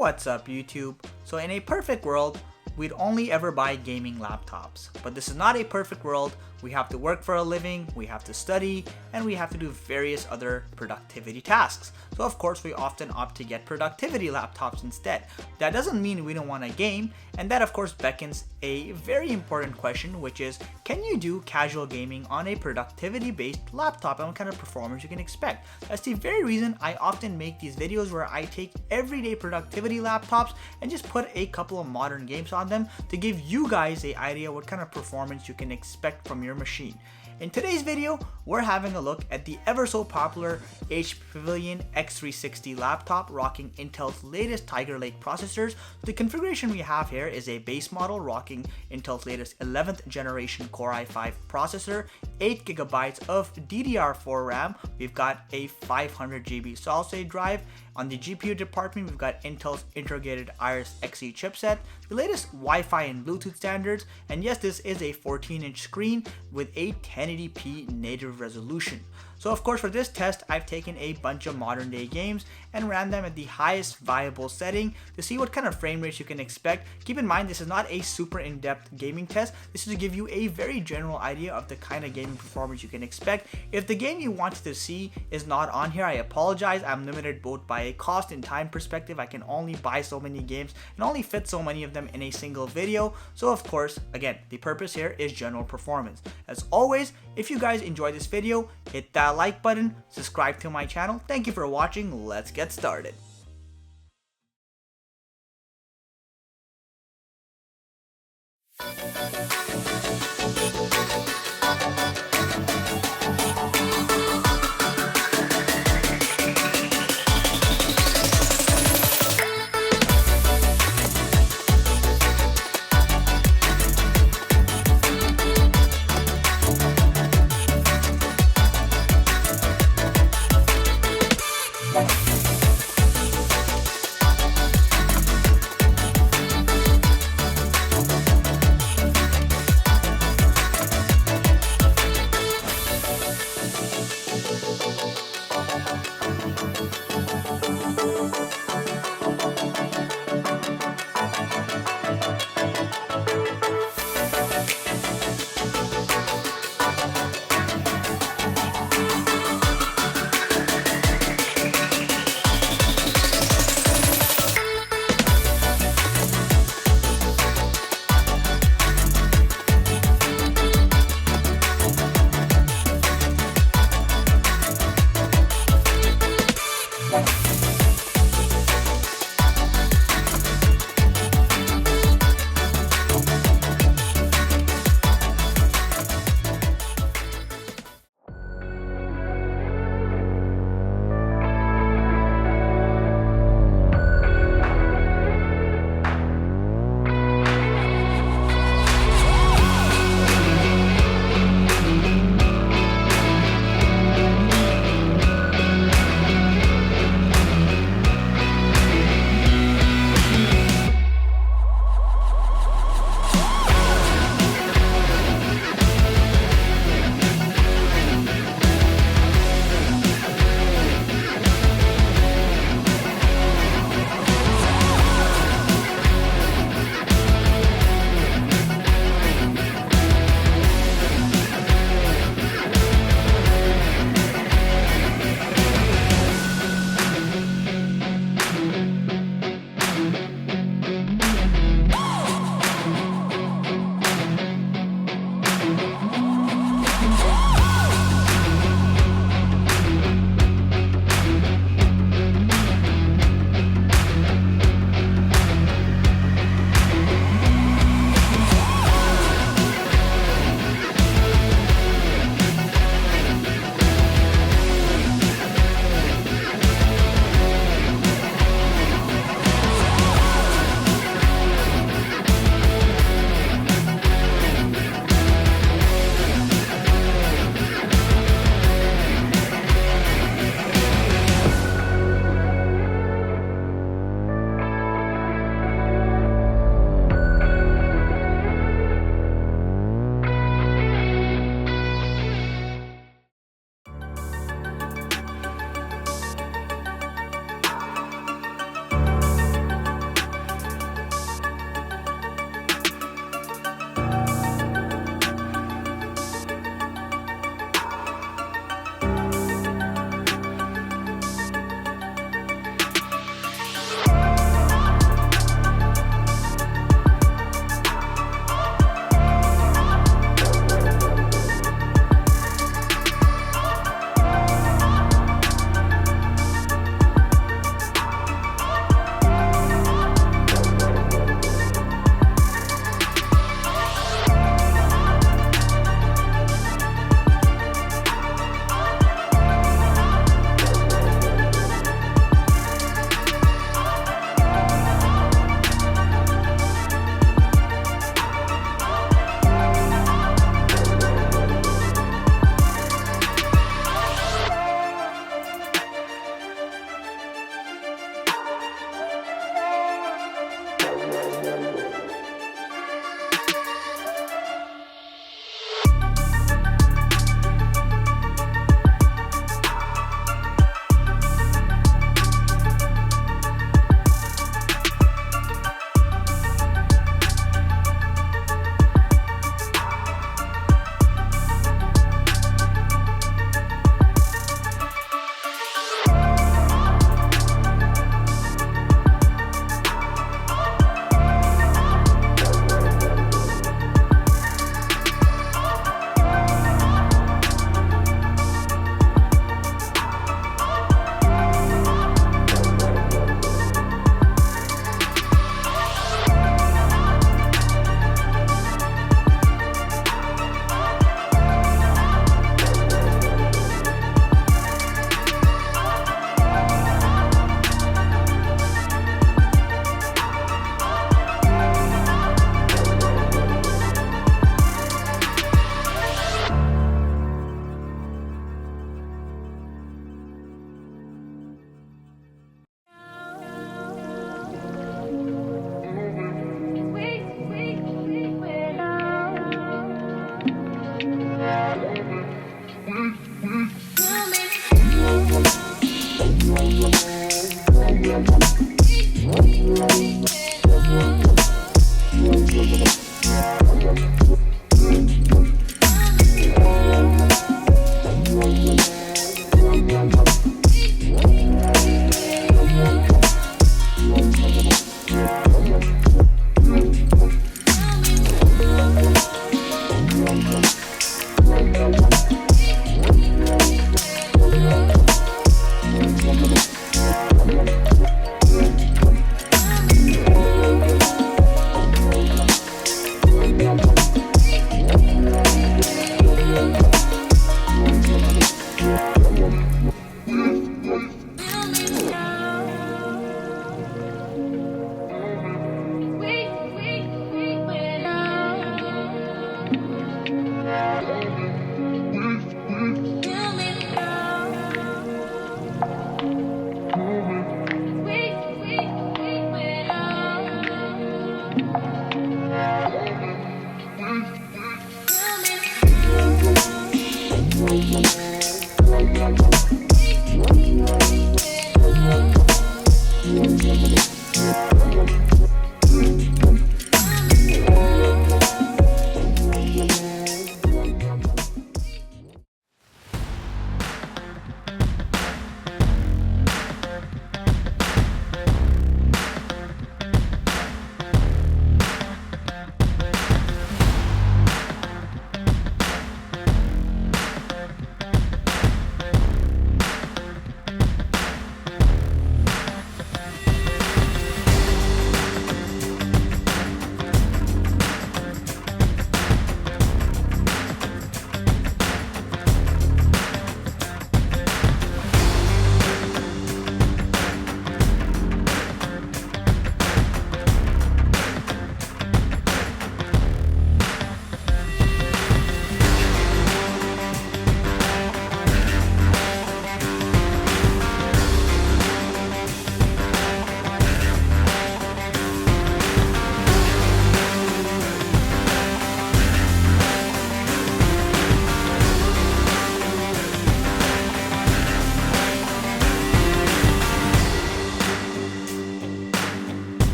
What's up YouTube? So in a perfect world, we'd only ever buy gaming laptops. But this is not a perfect world. We have to work for a living, we have to study, and we have to do various other productivity tasks. So of course we often opt to get productivity laptops instead. That doesn't mean we don't want to game, and that of course beckons a very important question, which is, can you do casual gaming on a productivity based laptop, and what kind of performance you can expect? That's the very reason I often make these videos where I take everyday productivity laptops and just put a couple of modern games on them to give you guys an idea what kind of performance you can expect from your machine. In today's video, we're having a look at the ever so popular HP Pavilion X360 laptop rocking Intel's latest Tiger Lake processors. The configuration we have here is a base model rocking Intel's latest 11th generation Core i5 processor, 8GB of DDR4 RAM, we've got a 500GB solid state drive. On the GPU department, we've got Intel's integrated Iris Xe chipset, the latest Wi-Fi and Bluetooth standards, and yes, this is a 14-inch screen with a 1080p native resolution. So of course for this test, I've taken a bunch of modern day games and ran them at the highest viable setting to see what kind of frame rates you can expect. Keep in mind, this is not a super in-depth gaming test. This is to give you a very general idea of the kind of gaming performance you can expect. If the game you wanted to see is not on here, I apologize. I'm limited both by a cost and time perspective. I can only buy so many games and only fit so many of them in a single video. So of course, again, the purpose here is general performance. As always, if you guys enjoyed this video, hit that like button, subscribe to my channel. Thank you for watching. Let's get started.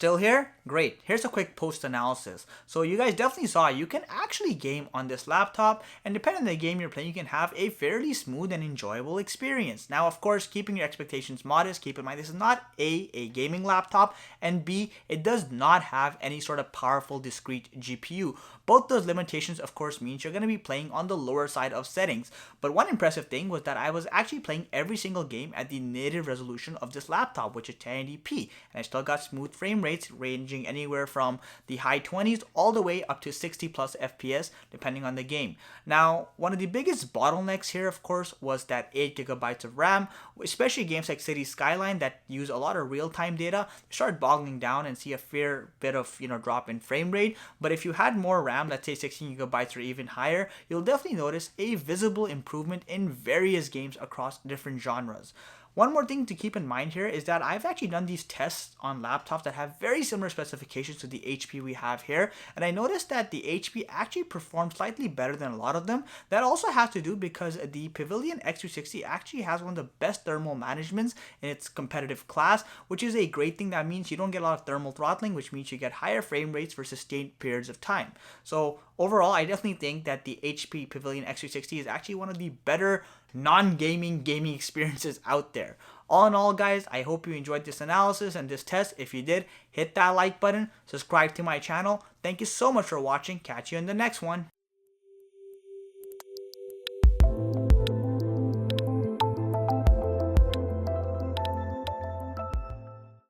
Still here? Great. Here's a quick post analysis. So you guys definitely saw you can actually game on this laptop, and depending on the game you're playing, you can have a fairly smooth and enjoyable experience. Now, of course, keeping your expectations modest, keep in mind this is not a gaming laptop, and B, it does not have any sort of powerful discrete GPU. Both those limitations, of course, means you're going to be playing on the lower side of settings. But one impressive thing was that I was actually playing every single game at the native resolution of this laptop, which is 1080p, and I still got smooth frame rates ranging anywhere from the high 20s all the way up to 60 plus FPS depending on the game. Now, one of the biggest bottlenecks here, of course, was that 8 gigabytes of RAM, especially games like Skyline that use a lot of real-time data start boggling down and see a fair bit of drop in frame rate. But if you had more RAM, let's say 16 gigabytes or even higher, you'll definitely notice a visible improvement in various games across different genres. One more thing to keep in mind here is that I've actually done these tests on laptops that have very similar specifications to the HP we have here, and I noticed that the HP actually performs slightly better than a lot of them. That also has to do because the Pavilion X360 actually has one of the best thermal managements in its competitive class, which is a great thing. That means you don't get a lot of thermal throttling, which means you get higher frame rates for sustained periods of time. So overall, I definitely think that the HP Pavilion X360 is actually one of the better non-gaming gaming experiences out there. All in all, guys, I hope you enjoyed this analysis and this test. If you did, hit that like button, subscribe to my channel. Thank you so much for watching. Catch you in the next one.